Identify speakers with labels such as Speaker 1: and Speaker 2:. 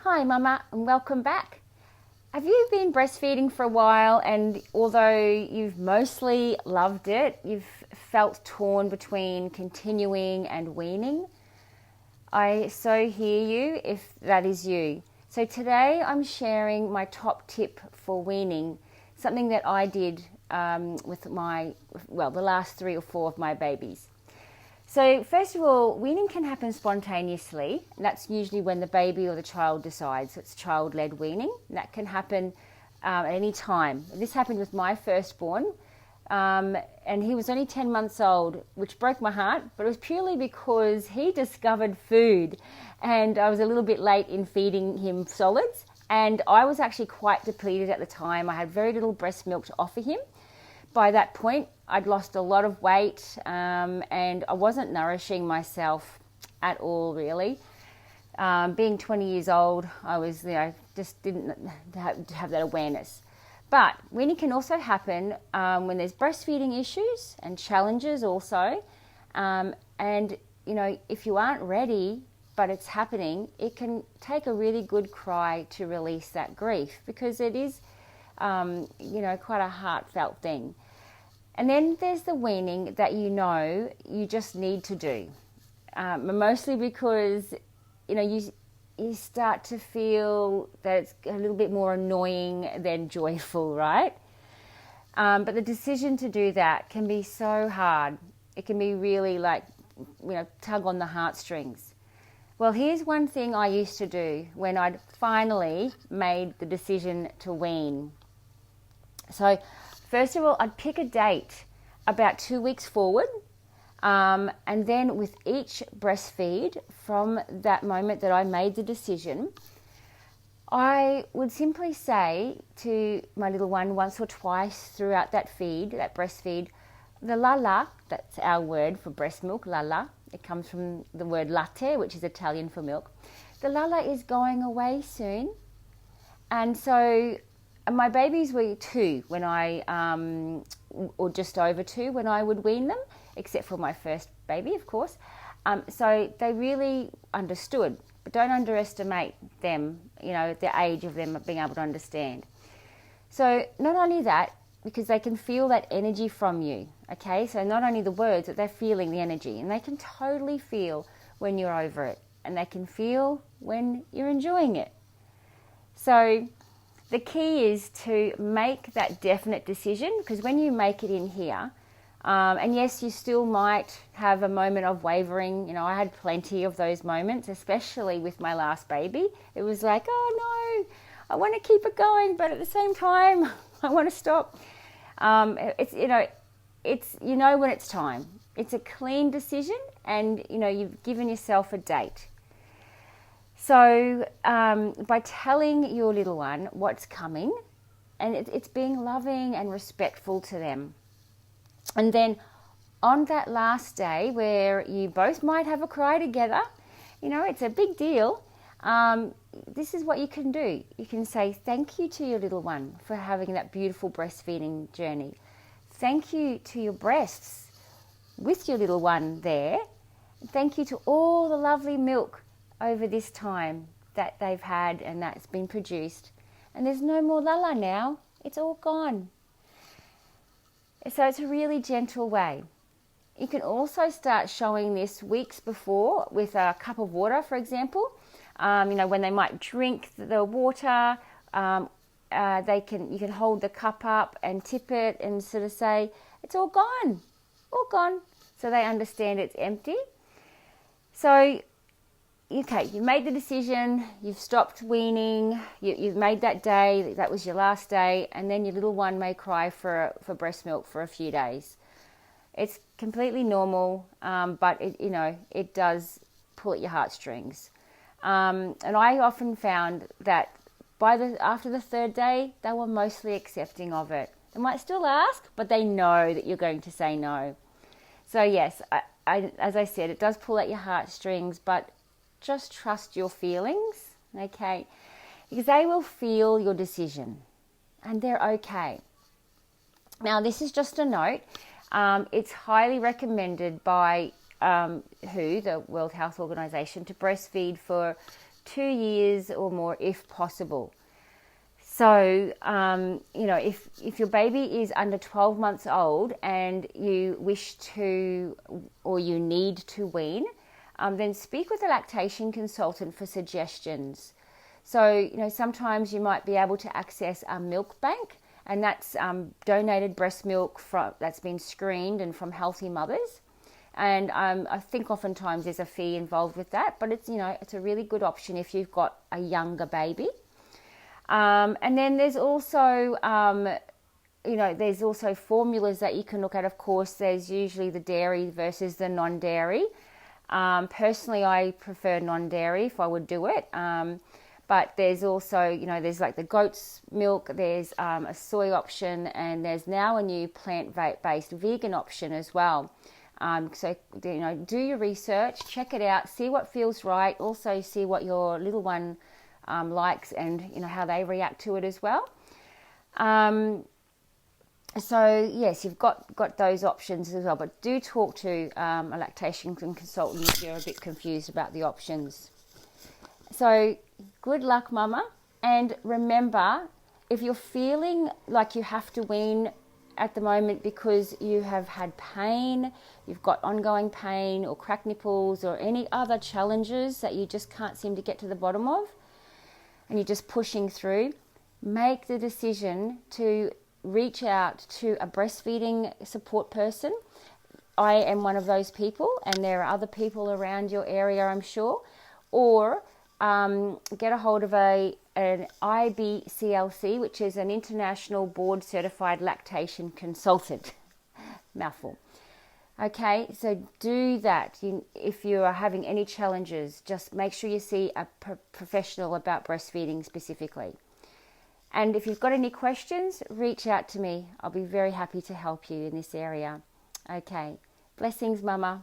Speaker 1: Hi Mama and welcome back. Have you been breastfeeding for a while and although you've mostly loved it, you've felt torn between continuing and weaning? I so hear you if that is you. So today I'm sharing my top tip for weaning, something that I did with the last 3 or 4 of my babies. So first of all, weaning can happen spontaneously. And that's usually when the baby or the child decides. It's child-led weaning. That can happen at any time. This happened with my firstborn, and he was only 10 months old, which broke my heart, but it was purely because he discovered food, and I was a little bit late in feeding him solids, and I was actually quite depleted at the time. I had very little breast milk to offer him. By that point, I'd lost a lot of weight and I wasn't nourishing myself at all, really. Being 20 years old, I was, just didn't have that awareness. But weaning can also happen when there's breastfeeding issues and challenges also. And, if you aren't ready, but it's happening, it can take a really good cry to release that grief because it is, quite a heartfelt thing. And then there's the weaning that you just need to do, mostly because, you start to feel that it's a little bit more annoying than joyful, right? But the decision to do that can be so hard. It can be really tug on the heartstrings. Well, here's one thing I used to do when I'd finally made the decision to wean. So first of all, I'd pick a date about 2 weeks forward, and then with each breastfeed from that moment that I made the decision, I would simply say to my little one once or twice throughout that breastfeed, the lala, that's our word for breast milk, lala. It comes from the word latte, which is Italian for milk. The lala is going away soon. And so my babies were 2 when or just over 2 when I would wean them, except for my first baby, of course. So they really understood, but don't underestimate them, the age of them being able to understand. So not only that, because they can feel that energy from you, okay? So not only the words, but they're feeling the energy, and they can totally feel when you're over it, and they can feel when you're enjoying it. So the key is to make that definite decision, because when you make it in here, and yes, you still might have a moment of wavering. I had plenty of those moments, especially with my last baby. It was like, oh no, I want to keep it going, but at the same time, I want to stop. It's when it's time. It's a clean decision, and you've given yourself a date. So by telling your little one what's coming, and it's being loving and respectful to them. And then on that last day where you both might have a cry together, it's a big deal. This is what you can do. You can say thank you to your little one for having that beautiful breastfeeding journey. Thank you to your breasts with your little one there. Thank you to all the lovely milk over this time that they've had and that's been produced. And there's no more lala now. It's all gone. So it's a really gentle way. You can also start showing this weeks before with a cup of water, for example. When they might drink the water, you can hold the cup up and tip it and sort of say, it's all gone, all gone. So they understand it's empty. So okay, you made the decision, you've stopped weaning, you've made that day, that was your last day, and then your little one may cry for breast milk for a few days. It's completely normal, but it does pull at your heartstrings. And I often found that after the 3rd day, they were mostly accepting of it. They might still ask, but they know that you're going to say no. So yes, as I said, it does pull at your heartstrings, but just trust your feelings, okay? Because they will feel your decision and they're okay. Now, this is just a note. It's highly recommended by the World Health Organization to breastfeed for 2 years or more if possible. So, if your baby is under 12 months old and you wish to or you need to wean, then speak with a lactation consultant for suggestions. So, sometimes you might be able to access a milk bank, and that's donated breast milk that's been screened and from healthy mothers. And I think oftentimes there's a fee involved with that, but it's a really good option if you've got a younger baby. And then there's also, there's also formulas that you can look at. Of course, there's usually the dairy versus the non-dairy. Personally, I prefer non-dairy if I would do it. But there's also, there's like the goat's milk, there's a soy option, and there's now a new plant-based vegan option as well. So, do your research, check it out, see what feels right. Also see what your little one likes and how they react to it as well. So yes, you've got those options as well, but do talk to a lactation consultant if you're a bit confused about the options. So good luck, mama, and remember, if you're feeling like you have to wean at the moment because you have had pain, you've got ongoing pain or cracked nipples or any other challenges that you just can't seem to get to the bottom of, and you're just pushing through, make the decision to reach out to a breastfeeding support person. I am one of those people, and there are other people around your area, I'm sure. Or get a hold of an IBCLC, which is an International Board Certified Lactation Consultant. Mouthful. Okay, so do that. If you are having any challenges, just make sure you see a professional about breastfeeding specifically. And if you've got any questions, reach out to me. I'll be very happy to help you in this area. Okay, blessings, mama.